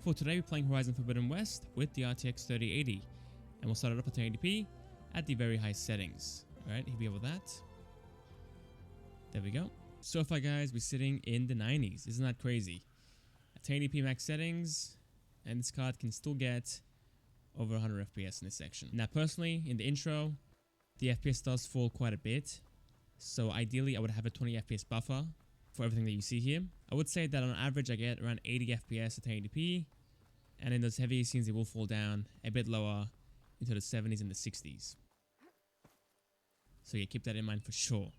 For today, we're playing Horizon Forbidden West with the RTX 3080, and we'll start it up at 1080p at the very high settings. Alright, here we go with that. There we go. So far guys, we're sitting in the 90s. Isn't that crazy? At 1080p max settings, and this card can still get over 100 FPS in this section. Now personally, in the intro, the FPS does fall quite a bit. So ideally, I would have a 20 FPS buffer for everything that you see here. I would say that on average, I get around 80 FPS at 1080p. And in those heavier scenes, it will fall down a bit lower into the 70s and the 60s. So yeah, keep that in mind for sure.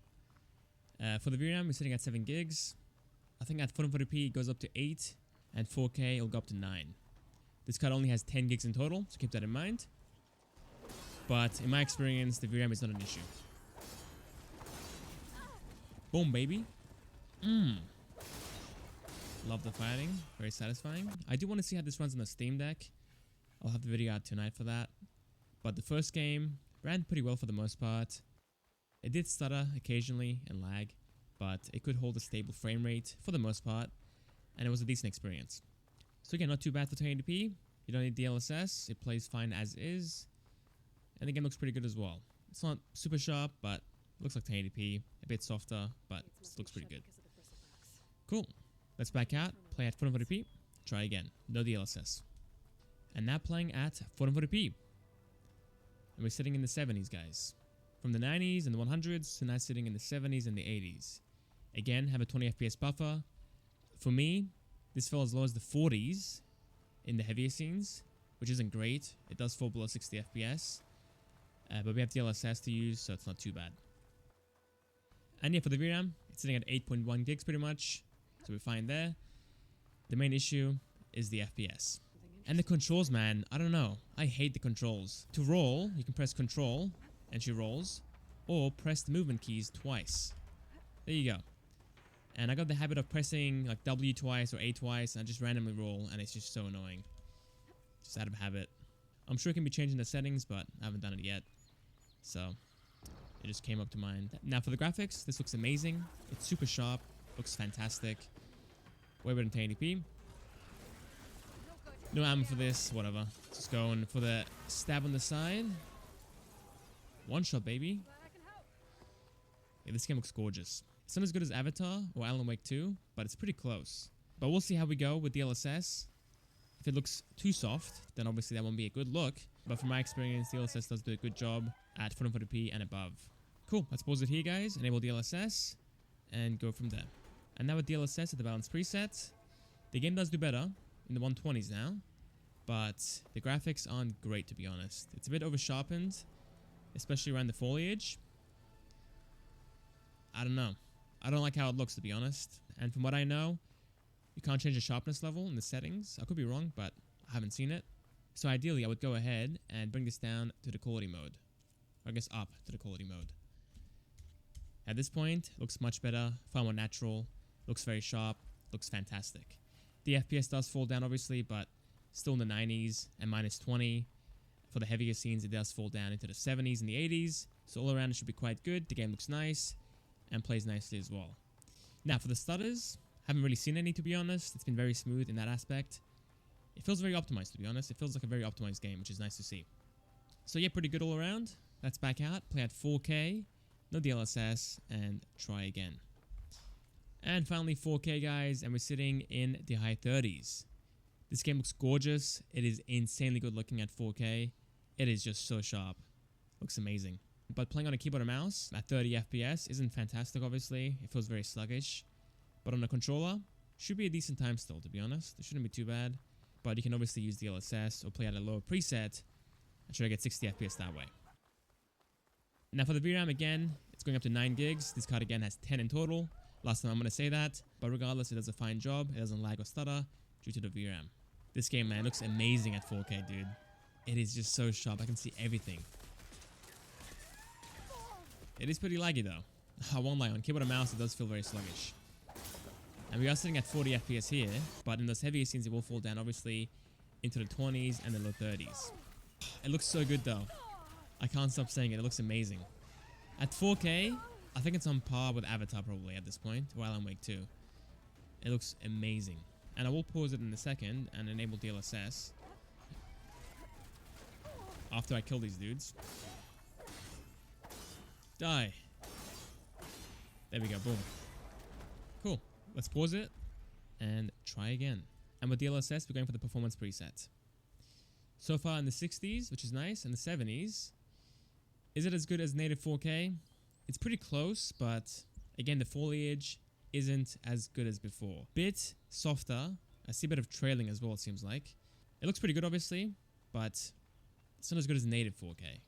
For the VRAM, we're sitting at 7 gigs. I think at 440p it goes up to 8, and 4K it'll go up to 9. This card only has 10 gigs in total, so keep that in mind. But in my experience, the VRAM is not an issue. Boom, baby. Love the fighting, very satisfying. I do want to see how this runs on the Steam Deck. I'll have the video out tonight for that. But the first game ran pretty well for the most part. It did stutter occasionally and lag, but it could hold a stable frame rate for the most part, and it was a decent experience. So again, not too bad for 1080p. You don't need DLSS, it plays fine as is, and the game looks pretty good as well. It's not super sharp, but looks like 1080p, a bit softer, but it looks pretty good. Cool. Let's back out, play at 440p, try again, no DLSS. And now playing at 440p. And we're sitting in the 70s, guys. From the 90s and the 100s to now sitting in the 70s and the 80s. Again, have a 20 FPS buffer. For me, this fell as low as the 40s in the heavier scenes, which isn't great. It does fall below 60 FPS. But we have DLSS to use, so it's not too bad. And yeah, for the VRAM, it's sitting at 8.1 gigs pretty much. So we're fine there. The main issue is the FPS. And the controls, man, I don't know. I hate the controls. To roll, you can press Control, and she rolls. Or press the movement keys twice. There you go. And I got the habit of pressing like W twice or A twice, and I just randomly roll, and it's just so annoying. Just out of habit. I'm sure it can be changed in the settings, but I haven't done it yet. So, it just came up to mind. Now for the graphics, this looks amazing. It's super sharp. Looks fantastic. Way better than 1080p. No ammo for this, whatever. Just going for the stab on the side. One shot, baby. Yeah, this game looks gorgeous. It's not as good as Avatar or Alan Wake 2, but it's pretty close. But we'll see how we go with DLSS. If it looks too soft, then obviously that won't be a good look. But from my experience, DLSS does do a good job at 440p and above. Cool, let's pause it here, guys. Enable DLSS and go from there. And now with DLSS at the balanced preset, the game does do better in the 120s now, but the graphics aren't great, to be honest. It's a bit over sharpened, especially around the foliage. I don't know. I don't like how it looks, to be honest. And from what I know, you can't change the sharpness level in the settings. I could be wrong, but I haven't seen it. So ideally, I would go ahead and bring this down to the quality mode. Or I guess up to the quality mode. At this point, it looks much better, far more natural, looks very sharp, looks fantastic. The FPS does fall down obviously, but still in the 90s and minus 20. For the heavier scenes, it does fall down into the 70s and the 80s. So all around it should be quite good. The game looks nice and plays nicely as well. Now for the stutters, haven't really seen any, to be honest. It's been very smooth in that aspect. It feels very optimized, to be honest. It feels like a very optimized game, which is nice to see. So yeah, pretty good all around. Let's back out, play at 4K. No DLSS, and try again. And finally 4K, guys, and we're sitting in the high 30s. This game looks gorgeous. It is insanely good looking at 4K. It is just so sharp. Looks amazing. But playing on a keyboard and mouse at 30 FPS isn't fantastic, obviously. It feels very sluggish. But on a controller, should be a decent time still, to be honest. It shouldn't be too bad. But you can obviously use DLSS or play at a lower preset and try to get 60 FPS that way. Now for the VRAM, again, it's going up to 9 gigs. This card again has 10 in total. Last time I'm going to say that. But regardless, it does a fine job. It doesn't lag or stutter due to the VRAM. This game, man, looks amazing at 4K, dude. It is just so sharp. I can see everything. It is pretty laggy though. I won't lie, on keyboard and mouse it does feel very sluggish. And we are sitting at 40 FPS here, but in those heavier scenes it will fall down obviously into the 20s and the low 30s. It looks so good though. I can't stop saying it, it looks amazing. At 4K, I think it's on par with Avatar probably at this point, or Alan Wake 2. It looks amazing. And I will pause it in a second and enable DLSS after I kill these dudes. Die. There we go, boom. Cool. Let's pause it and try again. And with DLSS, we're going for the performance preset. So far in the 60s, which is nice, and the 70s. Is it as good as native 4K? It's pretty close, but again, the foliage isn't as good as before. Bit softer. I see a bit of trailing as well, it seems like. It looks pretty good, obviously, but it's not as good as native 4K,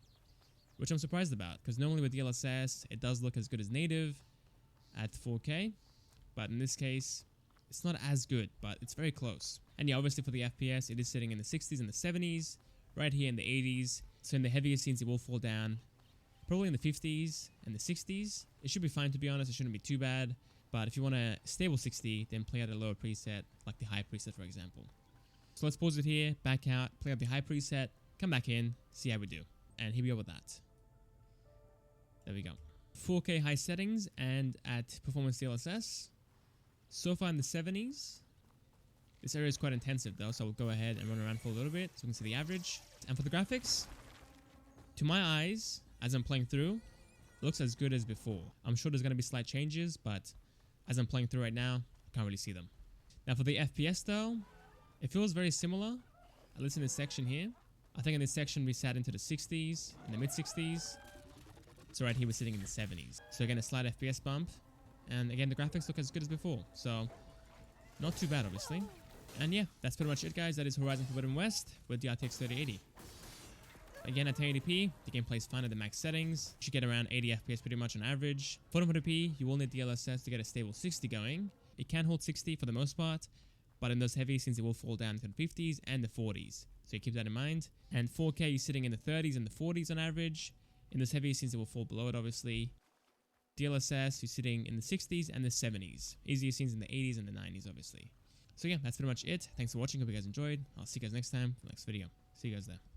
which I'm surprised about, because normally with DLSS, it does look as good as native at 4K, but in this case, it's not as good, but it's very close. And yeah, obviously for the FPS, it is sitting in the 60s and the 70s, right here in the 80s. So in the heavier scenes, it will fall down probably in the 50s and the 60s. It should be fine, to be honest. It shouldn't be too bad. But if you want a stable 60, then play out a lower preset, like the high preset, for example. So let's pause it here, back out, play out the high preset, come back in, see how we do. And here we go with that. There we go. 4K high settings and at performance DLSS. So far in the 70s. This area is quite intensive though, so we'll go ahead and run around for a little bit so we can see the average. And for the graphics, to my eyes, as I'm playing through, it looks as good as before. I'm sure there's going to be slight changes, but as I'm playing through right now, I can't really see them. Now for the FPS though, it feels very similar. At least in this section here. I think in this section we sat into the 60s, in the mid 60s. So right here we're sitting in the 70s. So again, a slight FPS bump. And again, the graphics look as good as before. So not too bad, obviously. And yeah, that's pretty much it, guys. That is Horizon Forbidden West with the RTX 3080. Again, at 1080p, the game plays fine at the max settings. You should get around 80 FPS pretty much on average. 400p, you will need DLSS to get a stable 60 going. It can hold 60 for the most part, but in those heavy scenes, it will fall down to the 50s and the 40s. So you keep that in mind. And 4K, you're sitting in the 30s and the 40s on average. In those heavy scenes, it will fall below it, obviously. DLSS, you're sitting in the 60s and the 70s. Easier scenes in the 80s and the 90s, obviously. So yeah, that's pretty much it. Thanks for watching. Hope you guys enjoyed. I'll see you guys next time for the next video. See you guys there.